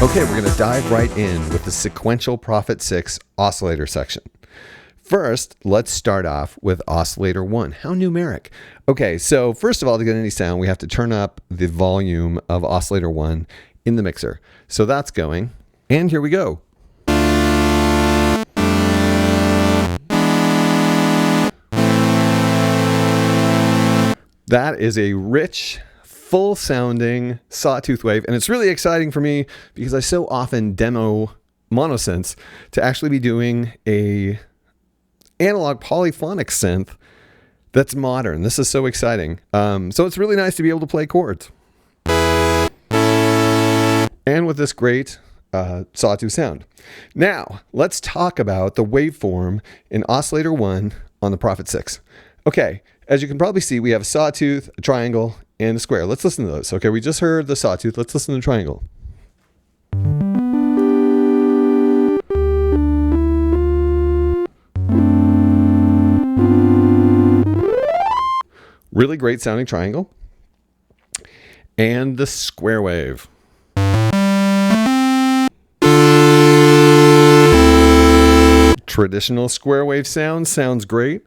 Okay, we're going to dive right in with the Sequential Prophet 6 oscillator section. First, let's start off with Oscillator 1. How numeric. Okay, so first of all, to get any sound, we have to turn up the volume of Oscillator 1 in the mixer. So that's going, and here we go. That is a rich, full sounding sawtooth wave, and it's really exciting for me because I so often demo monosynths to actually be doing a analog polyphonic synth that's modern. This is so exciting. So it's really nice to be able to play chords. And with this great sawtooth sound. Now, let's talk about the waveform in Oscillator 1 on the Prophet 6. Okay, as you can probably see, we have a sawtooth, a triangle, and a square. Let's listen to those. Okay, we just heard the sawtooth. Let's listen to the triangle. Really great sounding triangle. And the square wave. Traditional square wave sound sounds great.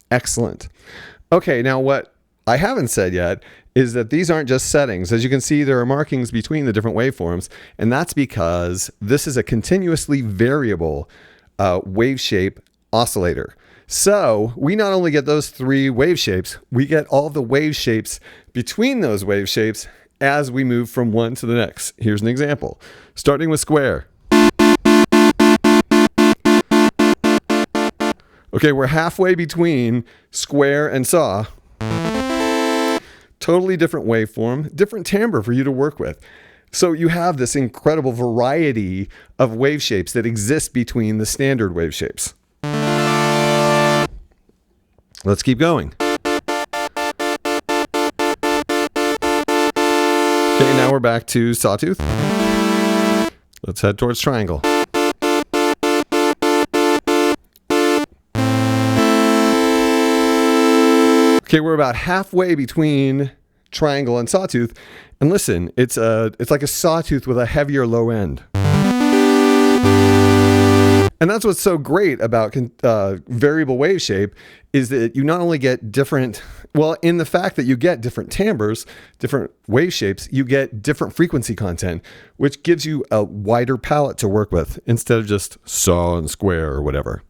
Excellent. Okay, now what I haven't said yet is that these aren't just settings. As you can see, there are markings between the different waveforms, and that's because this is a continuously variable wave shape oscillator. So we not only get those three wave shapes, we get all the wave shapes between those wave shapes as we move from one to the next. Here's an example. Starting with square. Okay, we're halfway between square and saw. Totally different waveform, different timbre for you to work with. So you have this incredible variety of wave shapes that exist between the standard wave shapes. Let's keep going. Okay, now we're back to sawtooth. Let's head towards triangle. Okay, we're about halfway between triangle and sawtooth. And listen, it's like a sawtooth with a heavier low end. And that's what's so great about variable wave shape is that you not only get different, well, in the fact that you get different timbres, different wave shapes, you get different frequency content, which gives you a wider palette to work with instead of just saw and square or whatever.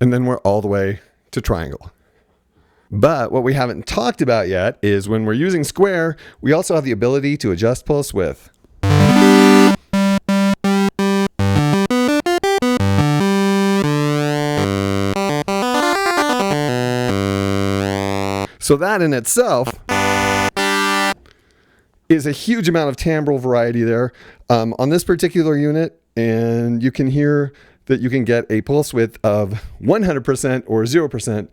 And then we're all the way to triangle. But what we haven't talked about yet is when we're using square, we also have the ability to adjust pulse width. So that in itself is a huge amount of timbral variety there on this particular unit, and you can hear that you can get a pulse width of 100% or 0%.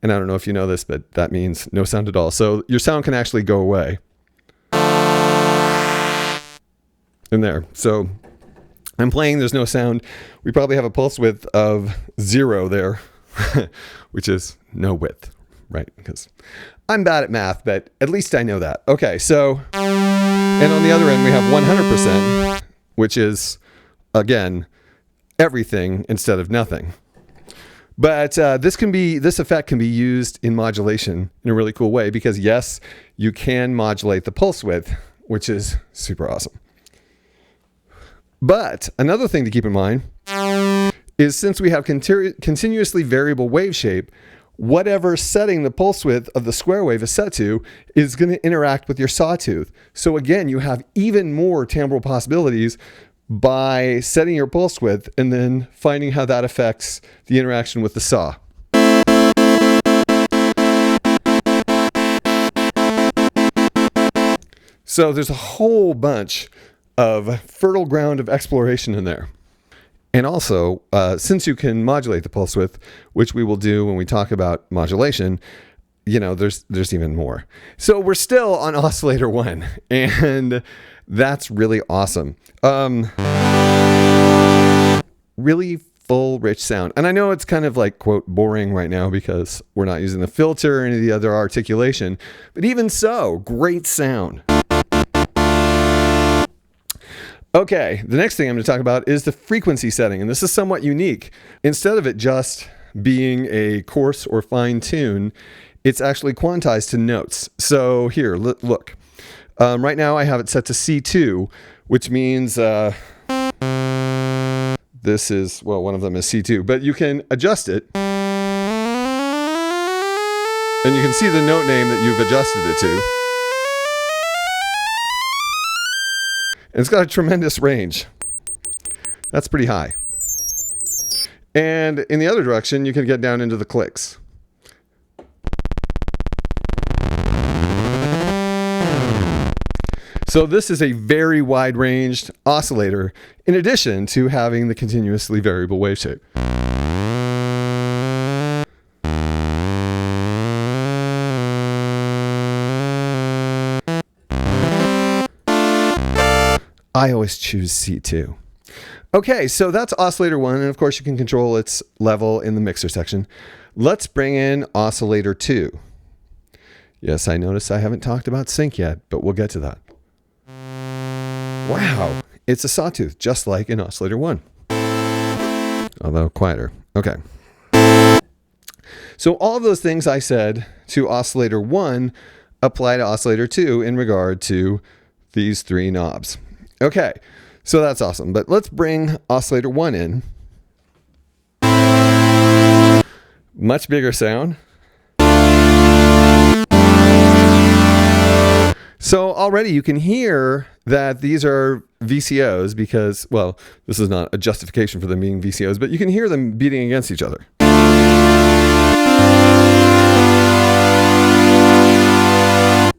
And I don't know if you know this, but that means no sound at all. So your sound can actually go away. In there. So I'm playing, there's no sound. We probably have a pulse width of 0 there, which is no width, right? Because I'm bad at math, but at least I know that. Okay, so, and on the other end, we have 100%, which is, again, everything instead of nothing. But this effect can be used in modulation in a really cool way because yes, you can modulate the pulse width, which is super awesome. But another thing to keep in mind is since we have continuously variable wave shape, whatever setting the pulse width of the square wave is set to is going to interact with your sawtooth. So again, you have even more timbral possibilities by setting your pulse width and then finding how that affects the interaction with the saw. So there's a whole bunch of fertile ground of exploration in there. And also, since you can modulate the pulse width, which we will do when we talk about modulation, you know, there's even more. So we're still on Oscillator 1, and that's really awesome. Really full rich sound. And I know it's kind of like, quote, boring right now because we're not using the filter or any of the other articulation, but even so, great sound. Okay, the next thing I'm going to talk about is the frequency setting, and this is somewhat unique. Instead of it just being a coarse or fine tune, it's actually quantized to notes. So here, look. Right now I have it set to C2, which means this is, well, one of them is C2, but you can adjust it. And you can see the note name that you've adjusted it to. And it's got a tremendous range. That's pretty high. And in the other direction, you can get down into the clicks. So this is a very wide-ranged oscillator, in addition to having the continuously variable wave shape. I always choose C2. Okay, so that's oscillator 1, and of course you can control its level in the mixer section. Let's bring in oscillator 2. Yes, I notice I haven't talked about sync yet, but we'll get to that. Wow, it's a sawtooth, just like in oscillator 1. Although quieter. Okay. So all of those things I said to oscillator 1 apply to oscillator 2 in regard to these three knobs. Okay, so that's awesome. But let's bring oscillator 1 in. Much bigger sound. So already you can hear that these are VCOs because, well, this is not a justification for them being VCOs, but you can hear them beating against each other.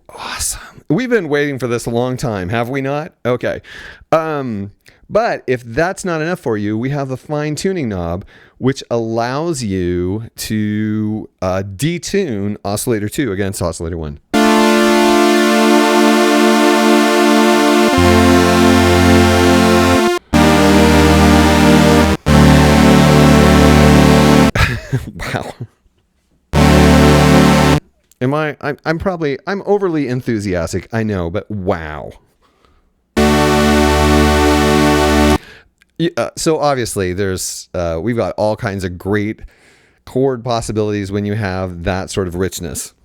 Awesome. We've been waiting for this a long time, have we not? Okay. But if that's not enough for you, we have the fine tuning knob, which allows you to detune oscillator 2 against oscillator 1. Wow. I'm overly enthusiastic, I know, but wow. So obviously there's, we've got all kinds of great chord possibilities when you have that sort of richness.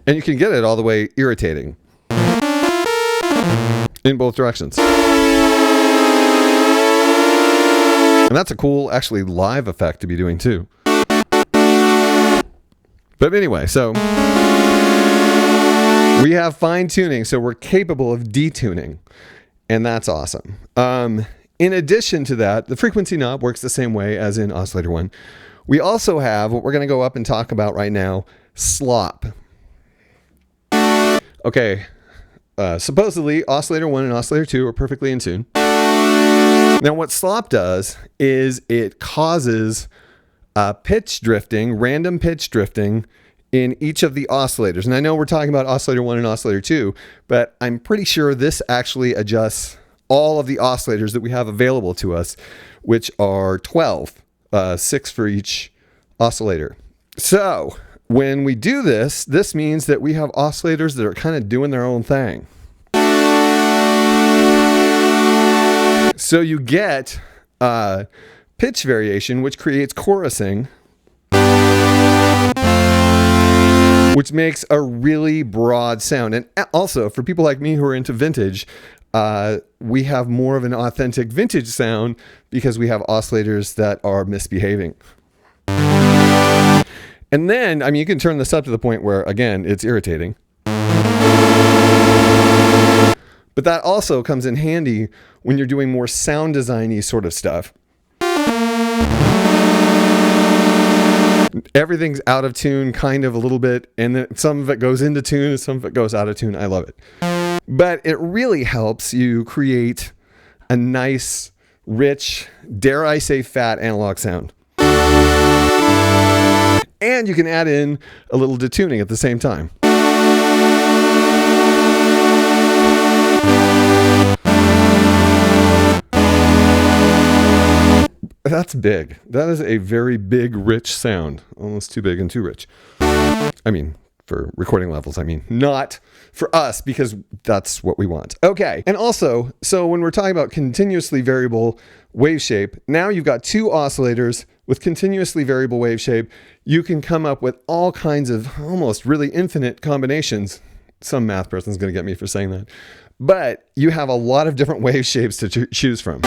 And you can get it all the way irritating in both directions. And that's a cool, actually, live effect to be doing too. But anyway, so we have fine tuning, so we're capable of detuning, and that's awesome. In addition to that, the frequency knob works the same way as in oscillator 1. We also have what we're going to go up and talk about right now, Slop. Okay, supposedly oscillator 1 and oscillator 2 are perfectly in tune. Now what Slop does is it causes pitch drifting, random pitch drifting in each of the oscillators. And I know we're talking about oscillator 1 and oscillator 2, but I'm pretty sure this actually adjusts all of the oscillators that we have available to us, which are 12, 6 for each oscillator. So when we do this, this means that we have oscillators that are kind of doing their own thing. So you get pitch variation, which creates chorusing, which makes a really broad sound. And also, for people like me who are into vintage, we have more of an authentic vintage sound because we have oscillators that are misbehaving. And then, I mean, you can turn this up to the point where, again, it's irritating. But that also comes in handy when you're doing more sound design-y sort of stuff. Everything's out of tune kind of a little bit, and then some of it goes into tune and some of it goes out of tune. I love it. But it really helps you create a nice, rich, dare I say fat analog sound. And you can add in a little detuning at the same time. That's big. That is a very big, rich sound. Almost too big and too rich. I mean, for recording levels, I mean, not for us, because that's what we want. Okay. And also, so when we're talking about continuously variable wave shape, now you've got two oscillators with continuously variable wave shape. You can come up with all kinds of almost really infinite combinations. Some math person's going to get me for saying that. But you have a lot of different wave shapes to choose from.